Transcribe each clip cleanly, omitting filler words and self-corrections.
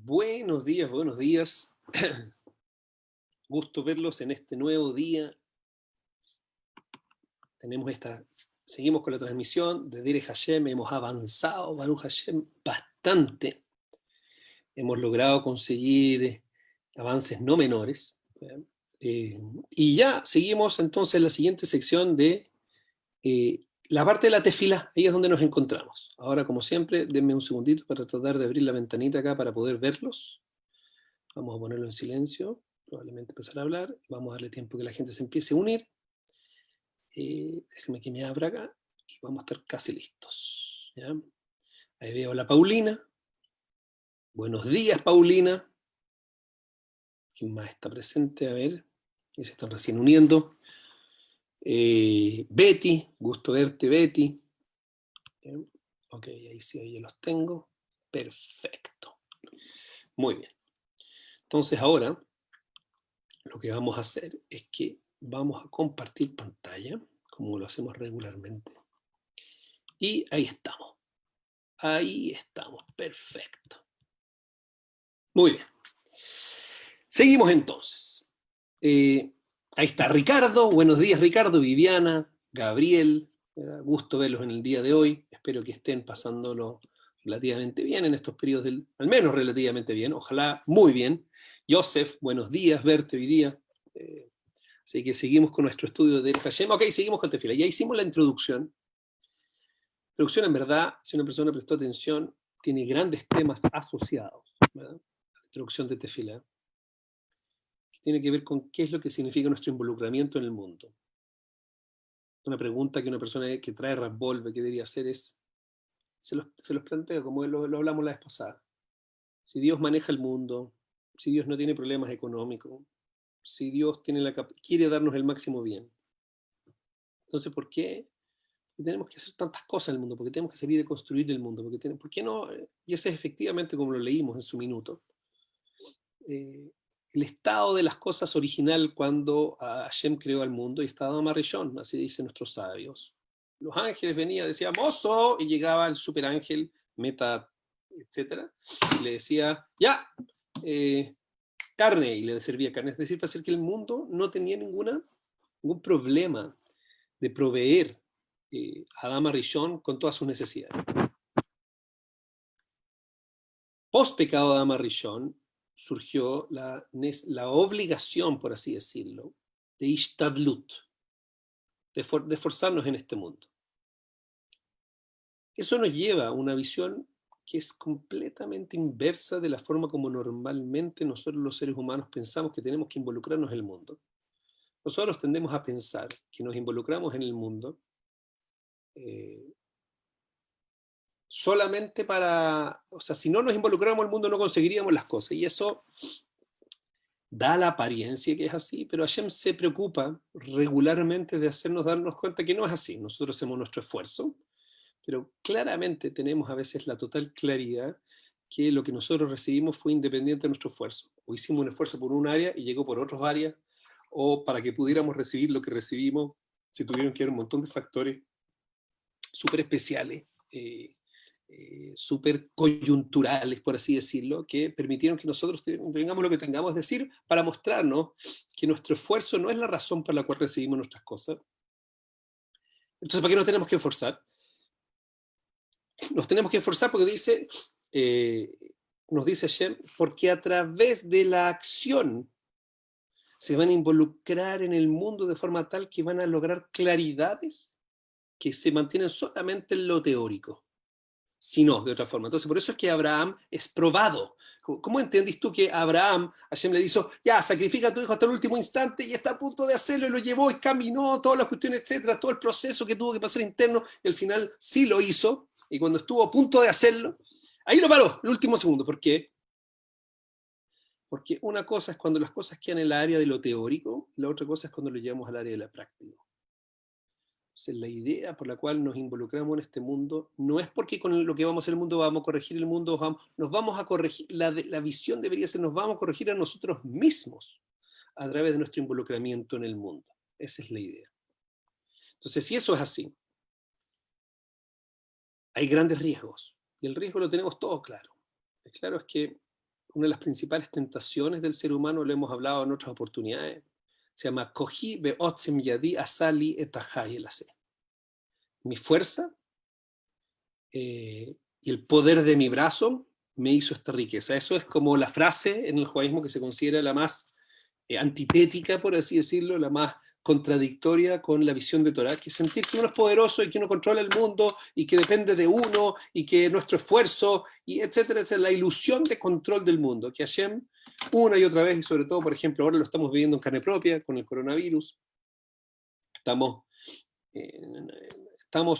Buenos días, buenos días. Gusto verlos en este nuevo día. Seguimos con la transmisión de Derech Hashem. Hemos avanzado, Baruch Hashem, bastante. Hemos logrado conseguir avances no menores. Y ya seguimos entonces en la siguiente sección de la parte de la tefilá. Ahí es donde nos encontramos. Ahora, como siempre, denme un segundito para tratar de abrir la ventanita acá para poder verlos. Vamos a ponerlo en silencio, probablemente empezar a hablar. Vamos a darle tiempo que la gente se empiece a unir. Déjenme que me abra acá y vamos a estar casi listos. ¿Ya? Ahí veo a la Paulina. Buenos días, Paulina. ¿Quién más está presente? A ver, que se están recién uniendo. Betty, gusto verte, Betty. Bien. Ok, ahí sí, ahí ya los tengo. Perfecto. Muy bien. Entonces ahora lo que vamos a hacer es que vamos a compartir pantalla, como lo hacemos regularmente. Y ahí estamos. Ahí estamos. Perfecto. Muy bien. Seguimos entonces. Ahí está Ricardo. Buenos días, Ricardo, Viviana, Gabriel. Gusto verlos en el día de hoy. Espero que estén pasándolo relativamente bien en estos periodos, al menos relativamente bien. Ojalá muy bien. Joseph, buenos días, verte hoy día. Así que seguimos con nuestro estudio de Hashem. Ok, seguimos con Tefila. Ya hicimos la introducción. La introducción, en verdad, si una persona prestó atención, tiene grandes temas asociados, ¿verdad? La introducción de Tefila, que tiene que ver con qué es lo que significa nuestro involucramiento en el mundo. Una pregunta que una persona que trae Rapvolve que debería hacer es, se los planteo, como lo hablamos la vez pasada. Si Dios maneja el mundo, si Dios no tiene problemas económicos, si Dios quiere darnos el máximo bien, entonces, ¿por qué tenemos que hacer tantas cosas en el mundo? Porque tenemos que salir a construir el mundo. ¿Por qué no? Y ese es efectivamente como lo leímos en su minuto. El estado de las cosas original cuando Hashem creó al mundo y estaba Marishon, así dicen nuestros sabios. Los ángeles venían, decían mozo, y llegaba el superángel, Meta, etc. Y le decía, ya, carne, y le servía carne. Es decir, para hacer que el mundo no tenía ningún problema de proveer a Adama Rishon con todas sus necesidades. Post pecado de Adama Rishon surgió la obligación, por así decirlo, de Ishtadlut, de esforzarnos en este mundo. Eso nos lleva a una visión que es completamente inversa de la forma como normalmente nosotros los seres humanos pensamos que tenemos que involucrarnos en el mundo. Nosotros tendemos a pensar que nos involucramos en el mundo solamente si no nos involucramos en el mundo no conseguiríamos las cosas, y eso da la apariencia que es así, pero Hashem se preocupa regularmente de hacernos darnos cuenta que no es así. Nosotros hacemos nuestro esfuerzo, pero claramente tenemos a veces la total claridad que lo que nosotros recibimos fue independiente de nuestro esfuerzo. O hicimos un esfuerzo por un área y llegó por otras áreas, o para que pudiéramos recibir lo que recibimos, se tuvieron que dar un montón de factores súper especiales, súper coyunturales, por así decirlo, que permitieron que nosotros tengamos lo que tengamos, es decir, para mostrarnos que nuestro esfuerzo no es la razón por la cual recibimos nuestras cosas. Entonces, ¿para qué nos tenemos que esforzar? Nos tenemos que esforzar porque nos dice Hashem, porque a través de la acción se van a involucrar en el mundo de forma tal que van a lograr claridades que se mantienen solamente en lo teórico. Sino de otra forma. Entonces, por eso es que Abraham es probado. ¿Cómo entendís tú que Abraham, Hashem le dijo, ya, sacrifica a tu hijo hasta el último instante, y está a punto de hacerlo, y lo llevó, y caminó, todas las cuestiones, etcétera, todo el proceso que tuvo que pasar interno, y al final sí lo hizo, y cuando estuvo a punto de hacerlo, ahí lo paró, el último segundo. ¿Por qué? Porque una cosa es cuando las cosas quedan en el área de lo teórico, y la otra cosa es cuando lo llevamos al área de la práctica. Entonces, la idea por la cual nos involucramos en este mundo no es porque con lo que vamos a hacer el mundo vamos a corregir el mundo, nos vamos a corregir, la visión debería ser nos vamos a corregir a nosotros mismos a través de nuestro involucramiento en el mundo. Esa es la idea. Entonces, si eso es así, hay grandes riesgos. Y el riesgo lo tenemos todos claro. El claro es que una de las principales tentaciones del ser humano, lo hemos hablado en otras oportunidades, se llama Kohi be'otzem yadi asali etahai elase. Mi fuerza y el poder de mi brazo me hizo esta riqueza. Eso es como la frase en el judaísmo que se considera la más antitética, por así decirlo, la más contradictoria con la visión de Torah, que es sentir que uno es poderoso y que uno controla el mundo y que depende de uno y que nuestro esfuerzo, y etcétera, etcétera, la ilusión de control del mundo, que Hashem una y otra vez, y sobre todo, por ejemplo, ahora lo estamos viviendo en carne propia con el coronavirus, estamos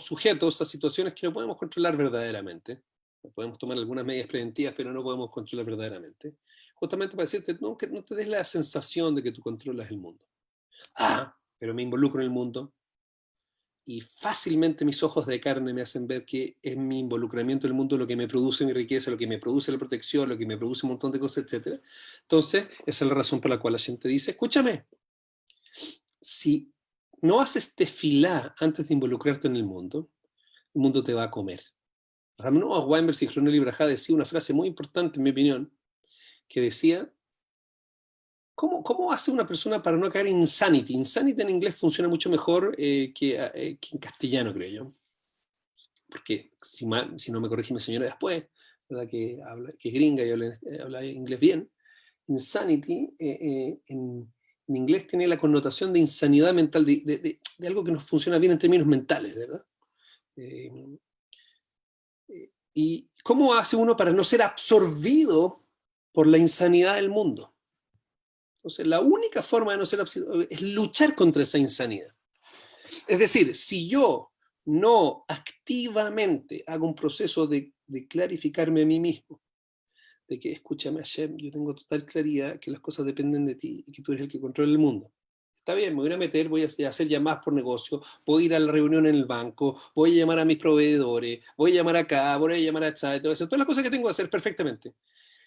sujetos a situaciones que no podemos controlar verdaderamente. Podemos tomar algunas medidas preventivas, pero no podemos controlar verdaderamente. Justamente para decirte, no, que no te des la sensación de que tú controlas el mundo. Pero me involucro en el mundo y fácilmente mis ojos de carne me hacen ver que es mi involucramiento en el mundo lo que me produce mi riqueza, lo que me produce la protección, lo que me produce un montón de cosas, etc. Entonces, esa es la razón por la cual la gente dice, escúchame, si no haces tefilá antes de involucrarte en el mundo te va a comer. Ramón Weinberg, Zichrono Libraja, decía una frase muy importante, en mi opinión, que decía, ¿cómo hace una persona para no caer en insanity? Insanity en inglés funciona mucho mejor que en castellano, creo yo. Porque si no me corrige mi señora después, ¿verdad? Que es gringa y habla inglés bien. Insanity en inglés tiene la connotación de insanidad mental, de algo que no funciona bien en términos mentales, ¿verdad? ¿Y cómo hace uno para no ser absorbido por la insanidad del mundo? Entonces, la única forma de no ser absorbido es luchar contra esa insanidad. Es decir, si yo no activamente hago un proceso de clarificarme a mí mismo, de que, escúchame, Hashem, yo tengo total claridad que las cosas dependen de ti y que tú eres el que controla el mundo. Está bien, me voy a meter, voy a hacer llamadas por negocio, voy a ir a la reunión en el banco, voy a llamar a mis proveedores, voy a llamar acá, voy a llamar a Chad, todo eso, todas las cosas que tengo que hacer perfectamente.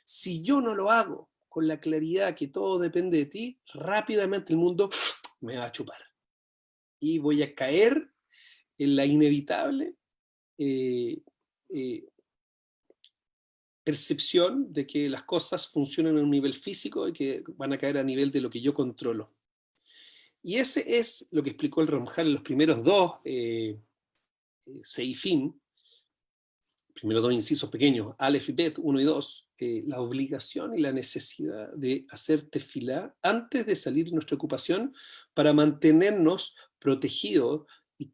Si yo no lo hago con la claridad que todo depende de ti, rápidamente el mundo me va a chupar. Y voy a caer en la inevitable percepción de que las cosas funcionan a un nivel físico y que van a caer a nivel de lo que yo controlo. Y ese es lo que explicó el Ramjal en los primeros dos seifim, primeros dos incisos pequeños, Aleph y Bet, 1 y 2, la obligación y la necesidad de hacer tefilá antes de salir de nuestra ocupación para mantenernos protegidos y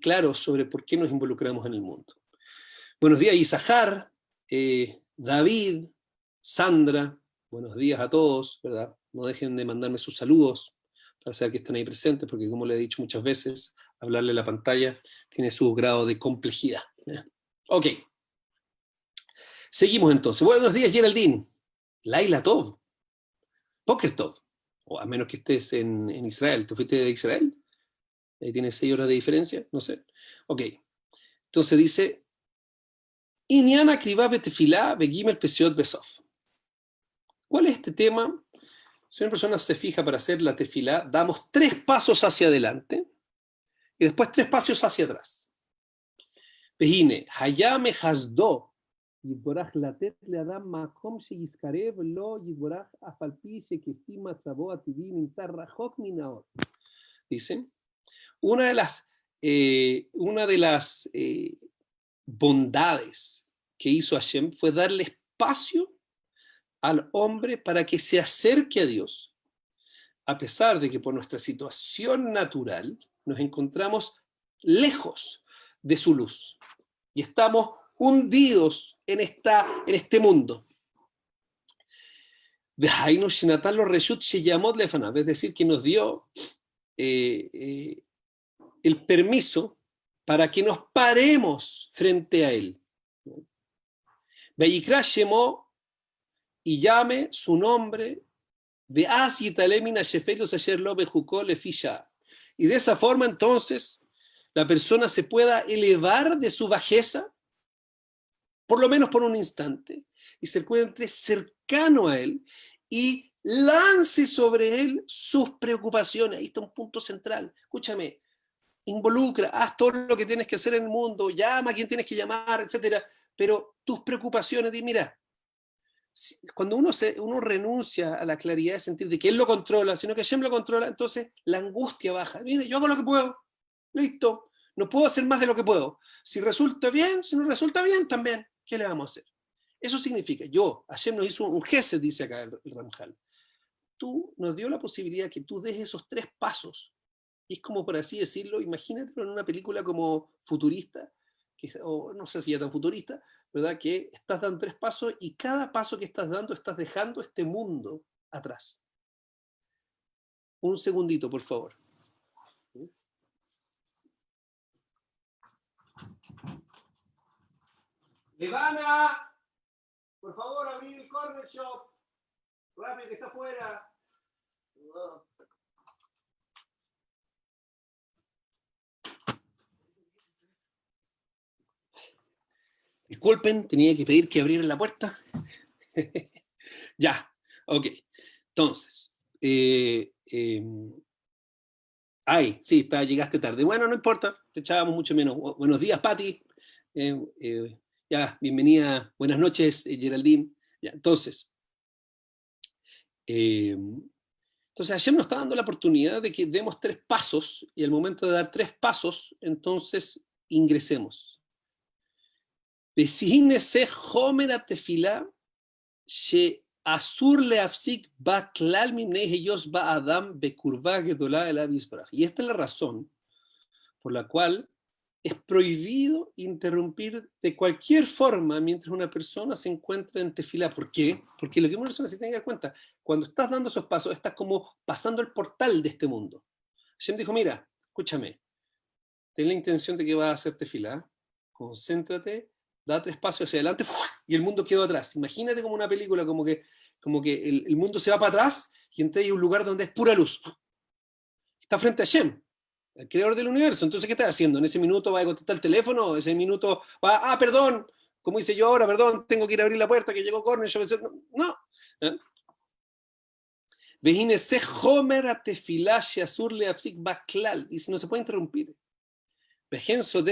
claros sobre por qué nos involucramos en el mundo. Buenos días, Isahar, David, Sandra, buenos días a todos, ¿verdad? No dejen de mandarme sus saludos para saber que están ahí presentes, porque como le he dicho muchas veces, hablarle a la pantalla tiene su grado de complejidad. Ok. Seguimos entonces. Buenos días, Geraldine. Laila Tov. Poker Tov. O a menos que estés en Israel. ¿Te fuiste de Israel? Ahí tienes 6 horas de diferencia. No sé. Ok. Entonces dice, Inyana Kribabe Tefilá Begimel Pesiot Besof. ¿Cuál es este tema? Si una persona se fija para hacer la tefilá, damos 3 pasos hacia adelante y después 3 pasos hacia atrás. Vejine, Hayame Hasdo, Yitborach Latet le Adam Makom Sheyiskarev Lo Yitborach Afalpi Shekefi Matzabo Ativi Nimtzar Rachok Minaot. Dice, una de las bondades que hizo Hashem fue darle espacio al hombre para que se acerque a Dios, a pesar de que por nuestra situación natural nos encontramos lejos de su luz y estamos hundidos en este mundo. Es decir, que nos dio el permiso para que nos paremos frente a él. Vayikra Shemo, y llame su nombre de y de esa forma entonces la persona se pueda elevar de su bajeza, por lo menos por un instante, y se encuentre cercano a él y lance sobre él sus preocupaciones. Ahí está un punto central. Escúchame, involucra, haz todo lo que tienes que hacer en el mundo, llama a quien tienes que llamar, etc. Pero tus preocupaciones, di, mira, cuando uno renuncia a la claridad de sentir de que él lo controla, sino que Hashem lo controla, entonces la angustia baja. Mire, yo hago lo que puedo, listo, no puedo hacer más de lo que puedo. Si resulta bien, si no resulta bien, también, ¿qué le vamos a hacer? Eso significa, Hashem nos hizo un gesed, dice acá el Ramjal. Tú nos dio la posibilidad que tú des esos 3 pasos. Y es como, por así decirlo, imagínatelo en una película como futurista, o no sé si ya tan futurista, ¿verdad? Que estás dando 3 pasos y cada paso que estás dando estás dejando este mundo atrás. Un segundito, por favor. Levana, por favor, abrir el corner shop. Rápido, que está afuera. Disculpen, tenía que pedir que abrieran la puerta. Ya, ok. Entonces, sí, llegaste tarde. Bueno, no importa, te echábamos mucho menos. Buenos días, Patti. Ya, bienvenida. Buenas noches, Geraldine. Ya, entonces, Hashem nos está dando la oportunidad de que demos 3 pasos y al momento de dar 3 pasos, entonces ingresemos. Asur leafsik ba klal mimnei heyos ba adam bekurva gedola el abisbaraj. Y esta es la razón por la cual es prohibido interrumpir de cualquier forma mientras una persona se encuentra en tefilá. ¿Por qué? Porque lo que una persona se tiene que dar cuenta, cuando estás dando esos pasos, estás como pasando el portal de este mundo. Hashem dijo, mira, escúchame, ten la intención de que vas a hacer tefilá, concéntrate, da 3 pasos hacia adelante y el mundo quedó atrás. Imagínate como una película, como que el mundo se va para atrás y entonces hay un lugar donde es pura luz. Está frente a Hashem, el creador del universo. Entonces, ¿qué estás haciendo? ¿En ese minuto va a contestar el teléfono? ¿En ese minuto va, perdón, como hice yo ahora, perdón, tengo que ir a abrir la puerta, que llegó Corner, yo pensé, no. Vejínese Homer a tefilá sheasur leafsik baklal. Dice, no se puede interrumpir. Y esa es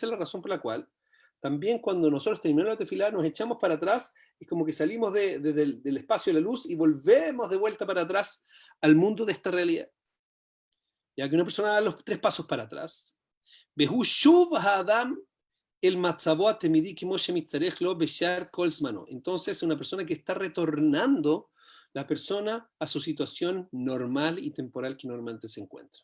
la razón por la cual también cuando nosotros terminamos la tefilá nos echamos para atrás, es como que salimos del espacio de la luz y volvemos de vuelta para atrás al mundo de esta realidad. Ya que una persona da los 3 pasos para atrás, entonces una persona que está retornando la persona a su situación normal y temporal que normalmente se encuentra.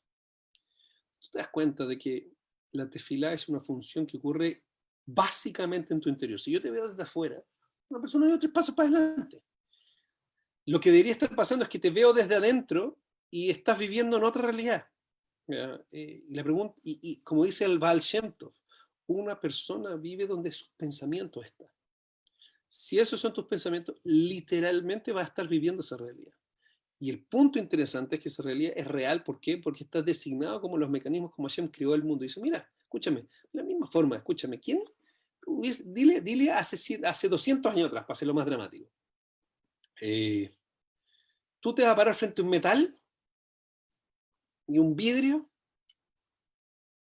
Tú te das cuenta de que la tefilá es una función que ocurre básicamente en tu interior. Si yo te veo desde afuera, una persona dio 3 pasos para adelante. Lo que debería estar pasando es que te veo desde adentro y estás viviendo en otra realidad. La pregunta, y como dice el Baal Shem Tov, una persona vive donde sus pensamientos están. Si esos son tus pensamientos, literalmente vas a estar viviendo esa realidad. Y el punto interesante es que esa realidad es real. ¿Por qué? Porque está designado como los mecanismos como Hashem creó el mundo. Y dice, mira, escúchame, de la misma forma, escúchame, ¿quién? Dile hace 200 años atrás, para hacerlo más dramático. Tú te vas a parar frente a un metal y un vidrio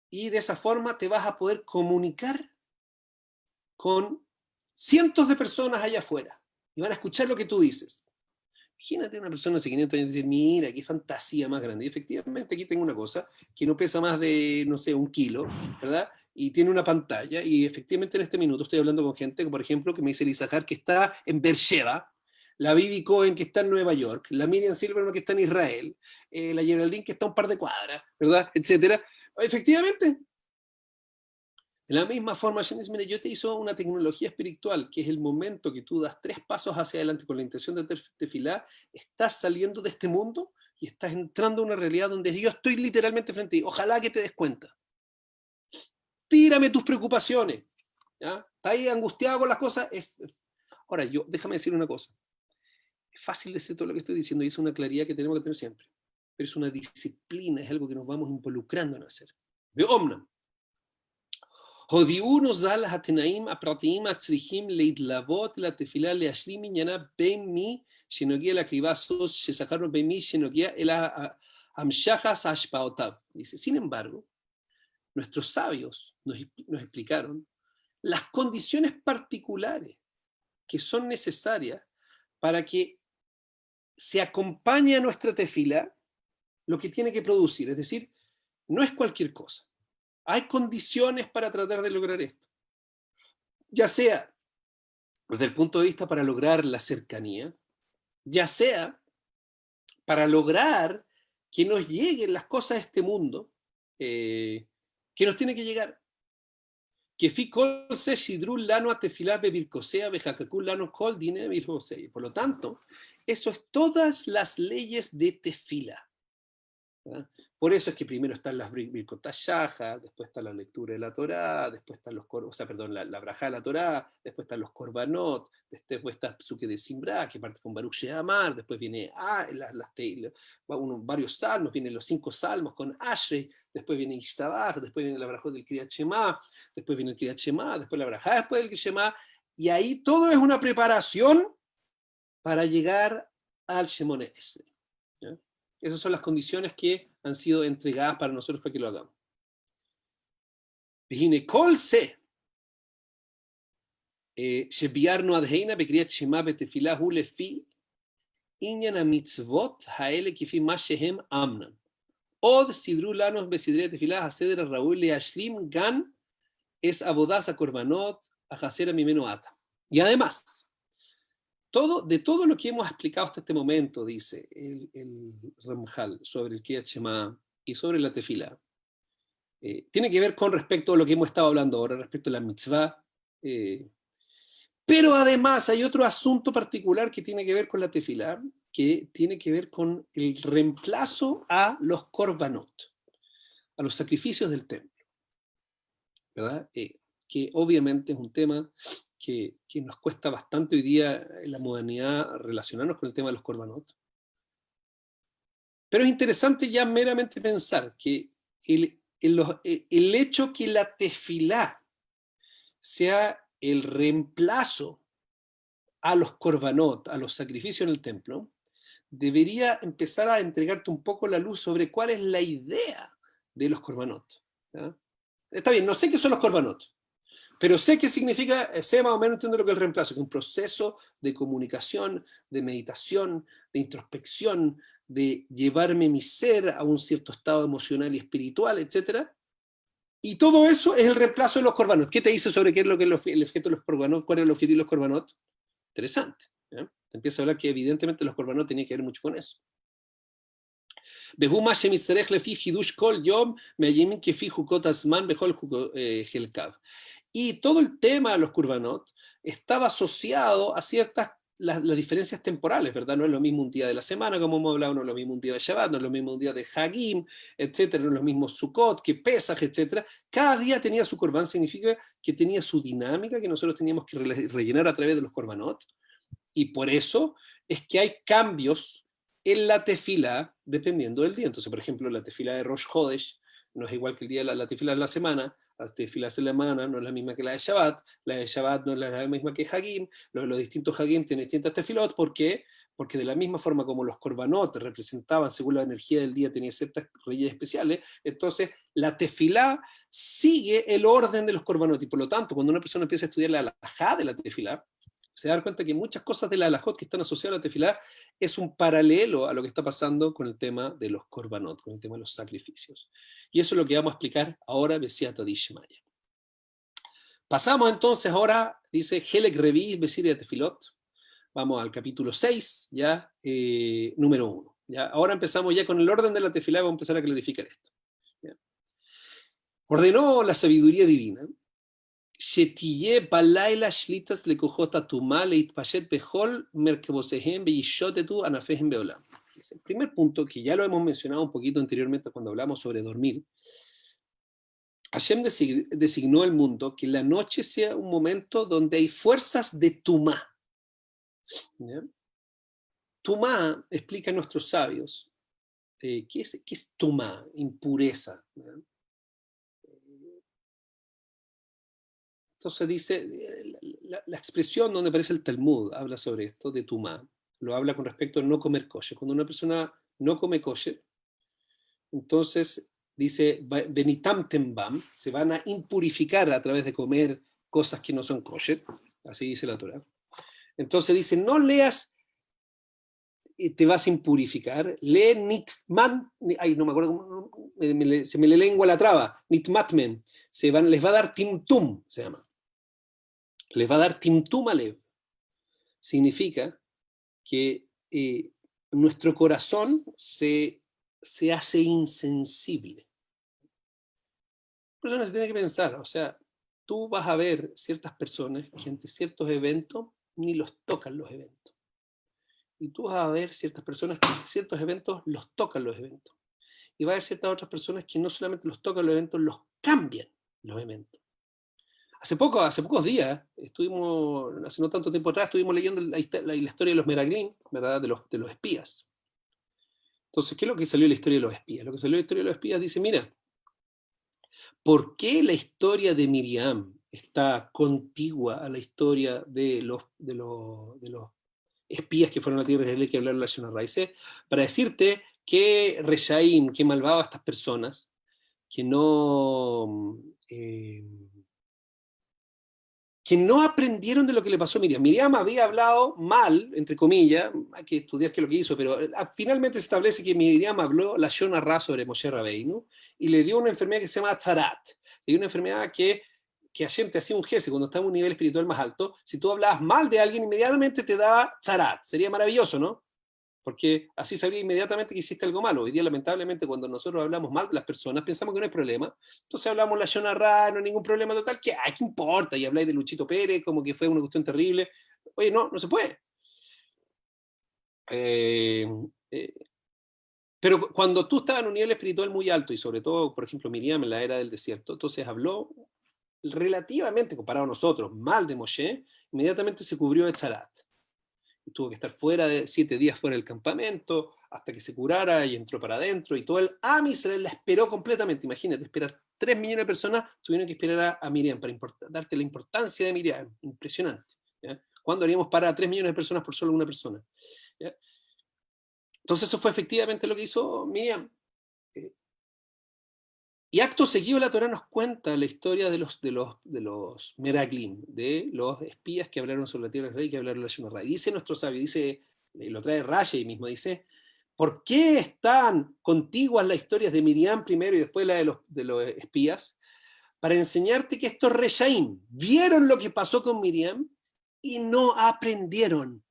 y de esa forma te vas a poder comunicar con cientos de personas allá afuera y van a escuchar lo que tú dices. Imagínate una persona hace 500 años y decir, mira, qué fantasía más grande. Y efectivamente aquí tengo una cosa que no pesa más de, no sé, 1 kilo, ¿verdad? Y tiene una pantalla y efectivamente en este minuto estoy hablando con gente, por ejemplo, que me dice el Isahar que está en Beersheba, la Bibi Cohen que está en Nueva York, la Miriam Silverman que está en Israel, la Geraldine que está a un par de cuadras, ¿verdad? Etcétera. Efectivamente. De la misma forma, mire, yo te hizo una tecnología espiritual, que es el momento que tú das 3 pasos hacia adelante con la intención de tefilá, estás saliendo de este mundo y estás entrando a una realidad donde yo estoy literalmente frente a ti. Ojalá que te des cuenta. Tírame tus preocupaciones. ¿Ya? ¿Estás ahí angustiado con las cosas? Ahora, déjame decir una cosa. Es fácil decir todo lo que estoy diciendo y es una claridad que tenemos que tener siempre. Pero es una disciplina, es algo que nos vamos involucrando en hacer. De Omnam. הודיעו נוזל התנאים הפרטיים הצריכים להתלוות לתפילה להשלים עניינה בין מי שנוגע לקריבה זו שזכרנו בין מי שנוגע אל המשכת השפעותיו. Dice, sin embargo, nuestros sabios nos explicaron las condiciones particulares que son necesarias para que se acompañe a nuestra tefilá lo que tiene que producir. Es decir, no es cualquier cosa. Hay condiciones para tratar de lograr esto. Ya sea desde el punto de vista para lograr la cercanía, ya sea para lograr que nos lleguen las cosas de este mundo, que nos tiene que llegar. Que fi kol se shidrul lano a tefilá bevirkosea bejakakul lano kol dine virkosea. Por lo tanto, eso es todas las leyes de tefilá. ¿Ya? Por eso es que primero están las Birkot HaShahar, después está la lectura de la Torá, después están los la brajá de la Torá, después están los Korbanot, después está Psuke de Simbra, que parte con Baruch Shehamar, después viene varios salmos, vienen los 5 salmos con Ashrei, después viene Ishtabach, después viene la brajá del Kriyat Shema, después viene el Kriyat Shema, después la brajá después del Kriyat Shema, y ahí todo es una preparación para llegar al Shemone Esrei. Esas son las condiciones que han sido entregadas para nosotros para que lo hagamos. V'hine kol se shebiarnu adheina bekriyat shema betefila hu lefi inyan hamitzvot haele kifi ma shehem amnan. Od sidru lanos besidre tefila haseder raúl leashlim gan es abodas a korbanot a hasera mimeno ata. Y además, de todo lo que hemos explicado hasta este momento, dice el Ramjal, sobre el Kriyat Shema y sobre la tefila, tiene que ver con respecto a lo que hemos estado hablando ahora, respecto a la mitzvah, pero además hay otro asunto particular que tiene que ver con la tefila, que tiene que ver con el reemplazo a los korbanot, a los sacrificios del templo, ¿verdad? Que obviamente es un tema que nos cuesta bastante hoy día en la modernidad relacionarnos con el tema de los korbanot. Pero es interesante ya meramente pensar que el hecho que la tefilá sea el reemplazo a los korbanot, a los sacrificios en el templo, debería empezar a entregarte un poco la luz sobre cuál es la idea de los korbanot. ¿Ya? Está bien, no sé qué son los korbanot, pero sé qué significa, sé más o menos, entiendo lo que es el reemplazo, que es un proceso de comunicación, de meditación, de introspección, de llevarme mi ser a un cierto estado emocional y espiritual, etc. Y todo eso es el reemplazo de los korbanot. ¿Qué te dice sobre qué es lo que es el objeto de los korbanot? ¿Cuál es el objetivo de los korbanot? Interesante. ¿Ya? Te empieza a hablar que evidentemente los korbanot tenían que ver mucho con eso. Y todo el tema de los korbanot estaba asociado a ciertas las diferencias temporales, ¿verdad? No es lo mismo un día de la semana, como hemos hablado, no es lo mismo un día de Shabbat, no es lo mismo un día de Hagim, etcétera, no es lo mismo Sukkot, que Pesach, etcétera. Cada día tenía su korban, significa que tenía su dinámica que nosotros teníamos que rellenar a través de los korbanot, y por eso es que hay cambios en la tefila dependiendo del día. Entonces, por ejemplo, la tefila de Rosh Chodesh no es igual que el día de la tefila de la semana de la semana no es la misma que la de Shabbat no es la misma que Hagim, los distintos Hagim tienen distintas tefilot. ¿Por qué? Porque de la misma forma como los korbanot representaban, según la energía del día, tenían ciertas leyes especiales, entonces la tefilá sigue el orden de los korbanot, y por lo tanto, cuando una persona empieza a estudiar la halajá de la tefilá, se da cuenta que muchas cosas de la halajot que están asociadas a la tefilá es un paralelo a lo que está pasando con el tema de los korbanot, con el tema de los sacrificios. Y eso es lo que vamos a explicar ahora, Besiata Dishmaya. Pasamos entonces ahora, dice Helek Revi Besiria Tefilot. Vamos al capítulo 6, ya, número 1. ¿Ya? Ahora empezamos ya con el orden de la tefilá y vamos a empezar a clarificar esto. ¿Ya? Ordenó la sabiduría divina. שתהיה בלילה שליטס לכוחות הטומאה להתפשט בכל מרכבותיהם וישוטטו ענפיהם בעולם. El primer punto, que ya lo hemos mencionado un poquito anteriormente cuando hablamos sobre dormir, Hashem designó el mundo que la noche sea un momento donde hay fuerzas de Tumá. ¿Ya? Tumá, explican nuestros sabios, ¿qué es Tumá? Impureza. ¿Ya? Entonces dice, la expresión donde aparece el Talmud habla sobre esto, de Tumá, lo habla con respecto a no comer kosher. Cuando una persona no come kosher, entonces dice, Benitam Tembam, se van a impurificar a través de comer cosas que no son kosher, así dice la Torá. Entonces dice, no leas y te vas a impurificar, lee nitman, ay, no me acuerdo cómo, se me le lengua la traba, nitmatmen, les va a dar timtum, se llama. Les va a dar timtum alev. Significa que nuestro corazón se hace insensible. La persona se tiene que pensar, o sea, tú vas a ver ciertas personas que ante ciertos eventos ni los tocan los eventos. Y tú vas a ver ciertas personas que ante ciertos eventos los tocan los eventos. Y va a haber ciertas otras personas que no solamente los tocan los eventos, los cambian los eventos. Hace pocos días, hace no tanto tiempo atrás, estuvimos leyendo la historia de los Meraglim, ¿verdad? De los espías. Entonces, ¿qué es lo que salió de la historia de los espías? Lo que salió de la historia de los espías dice, mira, ¿por qué la historia de Miriam está contigua a la historia de los espías que fueron a la tierra de Israel que hablaron la Shona Raíces? Para decirte que Reshaim, que malvaba a estas personas, que no aprendieron de lo que le pasó a Miriam. Miriam había hablado mal, entre comillas, hay que estudiar qué es lo que hizo, pero finalmente se establece que Miriam habló la Shona Ra sobre Moshe Rabbeinu y le dio una enfermedad que se llama Tzarat. Le dio una enfermedad que Hashem te hacía un jefe cuando estaba en un nivel espiritual más alto. Si tú hablabas mal de alguien, inmediatamente te daba Tzarat. Sería maravilloso, ¿no? Porque así sabría inmediatamente que hiciste algo malo. Hoy día, lamentablemente, cuando nosotros hablamos mal de las personas, pensamos que no hay problema. Entonces hablamos la Shona Ra, no hay ningún problema total. ¿Qué importa? Y habláis de Luchito Pérez, como que fue una cuestión terrible. Oye, no se puede. Pero cuando tú estabas en un nivel espiritual muy alto, y sobre todo, por ejemplo, Miriam en la era del desierto, entonces habló relativamente, comparado a nosotros, mal de Moshe, inmediatamente se cubrió de Tzarat. Tuvo que estar 7 días fuera del campamento, hasta que se curara y entró para adentro, y todo el Am Israel la esperó completamente. Imagínate, esperar 3 millones de personas, tuvieron que esperar a Miriam para darte la importancia de Miriam. Impresionante. ¿Ya? ¿Cuándo haríamos parar a 3 millones de personas por solo una persona? ¿Ya? Entonces eso fue efectivamente lo que hizo Miriam. Y acto seguido la Torá nos cuenta la historia de los Meraglim, de los espías que hablaron sobre la tierra de Israel y que hablaron la Shona Ra. Y dice nuestro sabio, lo trae Rashi mismo, dice, ¿por qué están contiguas las historias de Miriam primero y después la de los espías? Para enseñarte que estos Reshaim vieron lo que pasó con Miriam y no aprendieron.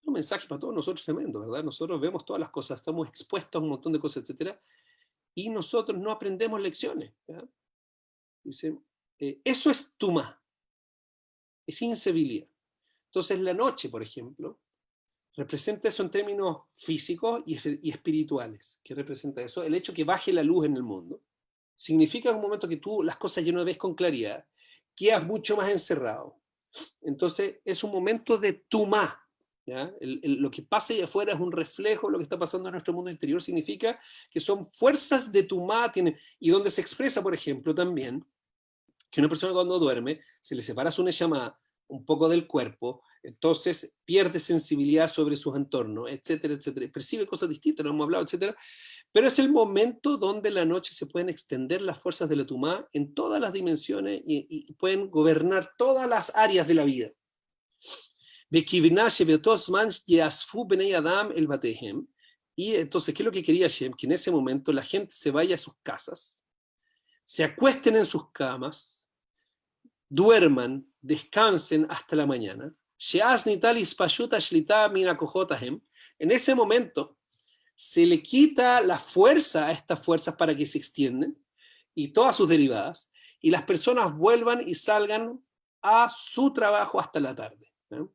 Un mensaje para todos nosotros tremendo, ¿verdad? Nosotros vemos todas las cosas, estamos expuestos a un montón de cosas, etcétera, y nosotros no aprendemos lecciones. ¿Ya? Dice, eso es tumá, es insensibilidad. Entonces la noche, por ejemplo, representa eso en términos físicos y espirituales. ¿Qué representa eso? El hecho que baje la luz en el mundo significa en un momento que tú las cosas ya no ves con claridad, quedas mucho más encerrado. Entonces es un momento de tumá. ¿Ya? Lo que pasa ahí afuera es un reflejo de lo que está pasando en nuestro mundo interior, significa que son fuerzas de tumá, y donde se expresa, por ejemplo, también, que una persona cuando duerme, se le separa su neshama un poco del cuerpo, entonces pierde sensibilidad sobre sus entornos, etcétera, etcétera, percibe cosas distintas, no hemos hablado, etcétera, pero es el momento donde la noche se pueden extender las fuerzas de la tumá en todas las dimensiones y pueden gobernar todas las áreas de la vida. Y entonces, ¿qué es lo que quería Hashem? Que en ese momento la gente se vaya a sus casas, se acuesten en sus camas, duerman, descansen hasta la mañana. En ese momento se le quita la fuerza a estas fuerzas para que se extiendan y todas sus derivadas, y las personas vuelvan y salgan a su trabajo hasta la tarde. ¿No?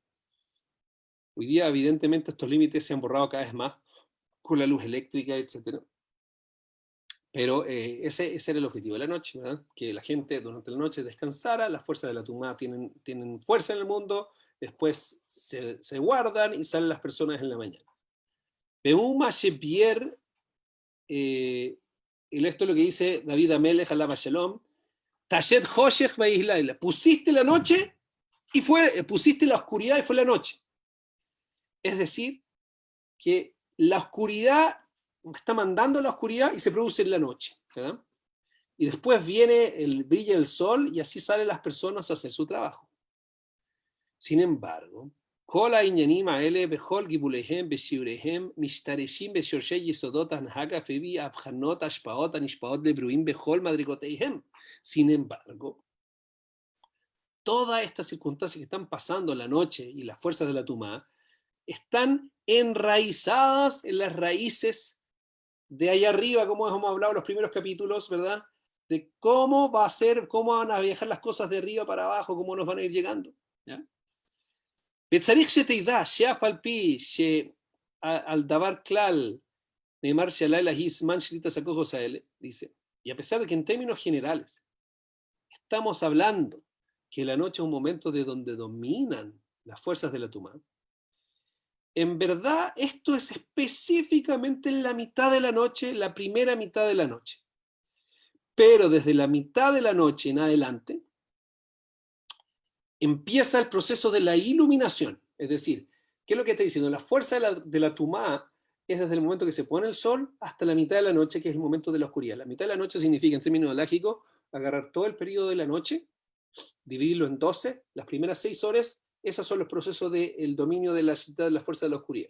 Hoy día, evidentemente, estos límites se han borrado cada vez más con la luz eléctrica, etc. Pero ese era el objetivo de la noche, ¿verdad? Que la gente durante la noche descansara, las fuerzas de la tumá tienen fuerza en el mundo, después se guardan y salen las personas en la mañana. Beuma Shepier, esto es lo que dice David Amelech, Alaba Shalom, Tashet Hoshech Vaislaila, pusiste la noche y pusiste la oscuridad y fue la noche. Es decir, que la oscuridad está mandando la oscuridad y se produce en la noche. ¿Verdad? y después viene brilla el sol y así salen las personas a hacer su trabajo. Sin embargo, Kola Inyanim Aele Behol Gibulehem Beshiurehem Mishtareshim Beshorshey Yesodot Anhaga Febi Abhanot Ashpaot Anishpaot Lebruim Behol Madrigoteihem. Sin embargo, todas estas circunstancias que están pasando en la noche y las fuerzas de la Tumá están enraizadas en las raíces de allá arriba, como hemos hablado en los primeros capítulos, ¿verdad? De cómo va a ser, cómo van a viajar las cosas de arriba para abajo, cómo nos van a ir llegando. ¿Ya? וצריך שתדע שאף על פי שעל דבר כלל נאמר שהלילה היא זמן שליטת הכוחות האלה, dice, y a pesar de que en términos generales estamos hablando que la noche es un momento de donde dominan las fuerzas de la Tumá, en verdad esto es específicamente en la mitad de la noche, la primera mitad de la noche. Pero desde la mitad de la noche en adelante, empieza el proceso de la iluminación. Es decir, ¿qué es lo que está diciendo? La fuerza de la Tumá es desde el momento que se pone el sol hasta la mitad de la noche, que es el momento de la oscuridad. La mitad de la noche significa, en términos lógicos, agarrar todo el periodo de la noche, dividirlo en 12, las primeras 6 horas, esos son los procesos del dominio de la fuerza de la oscuridad.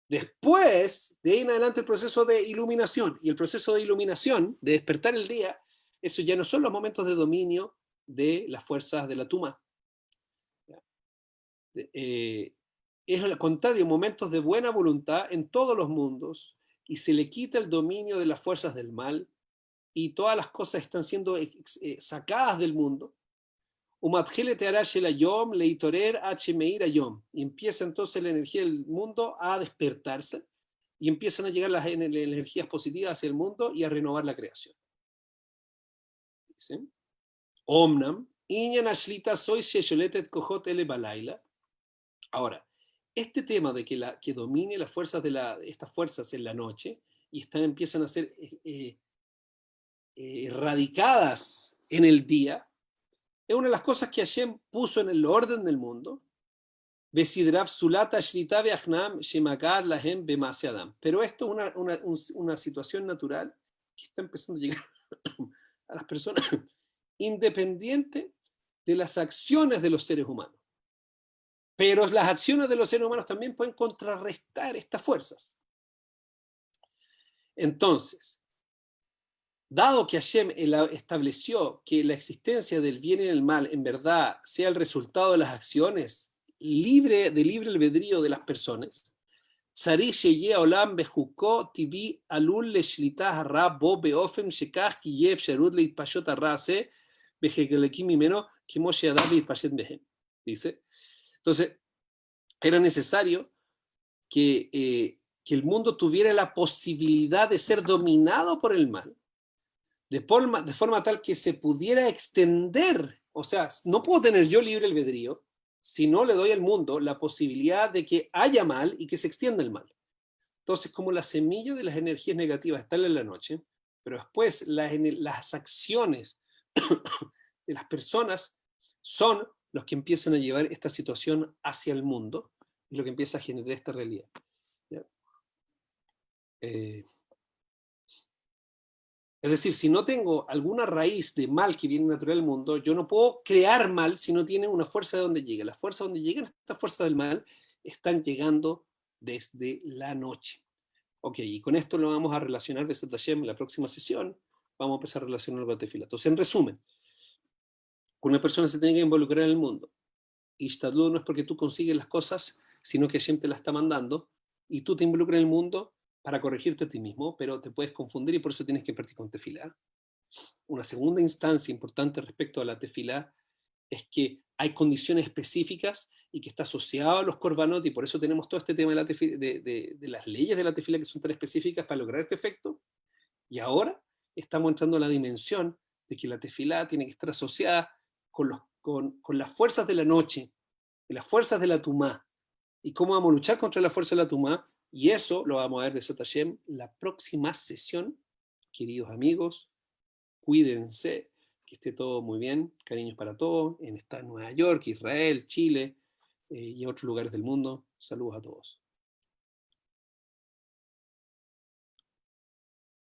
Después, de ahí en adelante, el proceso de iluminación. Y el proceso de iluminación, de despertar el día, eso ya no son los momentos de dominio de las fuerzas de la Tumá. Es al contrario, momentos de buena voluntad en todos los mundos, y se le quita el dominio de las fuerzas del mal, y todas las cosas están siendo sacadas del mundo. Y empieza entonces la energía del mundo a despertarse, y empiezan a llegar las energías positivas hacia el mundo y a renovar la creación. ¿Sí? Omnam, inyan ashlita soy shesholetet kohot ele balaila. Ahora, este tema de que domine las fuerzas estas fuerzas en la noche y empiezan a ser erradicadas en el día, es una de las cosas que Hashem puso en el orden del mundo. Pero esto es una situación natural que está empezando a llegar a las personas independiente de las acciones de los seres humanos. Pero las acciones de los seres humanos también pueden contrarrestar estas fuerzas. Entonces, dado que Hashem estableció que la existencia del bien y del mal en verdad sea el resultado de las acciones libre albedrío de las personas, dice, entonces, era necesario que el mundo tuviera la posibilidad de ser dominado por el mal, de forma tal que se pudiera extender. O sea, no puedo tener yo libre albedrío si no le doy al mundo la posibilidad de que haya mal y que se extienda el mal. Entonces, como la semilla de las energías negativas está en la noche, pero después las acciones de las personas son los que empiezan a llevar esta situación hacia el mundo y lo que empieza a generar esta realidad. Es decir, si no tengo alguna raíz de mal que viene natural del mundo, yo no puedo crear mal si no tiene una fuerza de donde llega. Las fuerzas donde llegan estas fuerzas del mal están llegando desde la noche. Ok, y con esto lo vamos a relacionar de Hashem en la próxima sesión. Vamos a empezar a relacionarlo con la tefila. Entonces, en resumen, una persona se tiene que involucrar en el mundo. Y Ishtadlu no es porque tú consigues las cosas, sino que Hashem te las está mandando, y tú te involucras en el mundo para corregirte a ti mismo, pero te puedes confundir y por eso tienes que partir con tefilá. Una segunda instancia importante respecto a la tefilá es que hay condiciones específicas y que está asociado a los korbanot, y por eso tenemos todo este tema de, de las leyes de la tefilá que son tan específicas para lograr este efecto. Y ahora estamos entrando a la dimensión de que la tefilá tiene que estar asociada con las fuerzas de la noche, y las fuerzas de la Tumá, y cómo vamos a luchar contra la fuerza de la Tumá, y eso lo vamos a ver de Besat Hashem la próxima sesión. Queridos amigos, cuídense, que esté todo muy bien, cariños para todos, en Nueva York, Israel, Chile y otros lugares del mundo. Saludos a todos.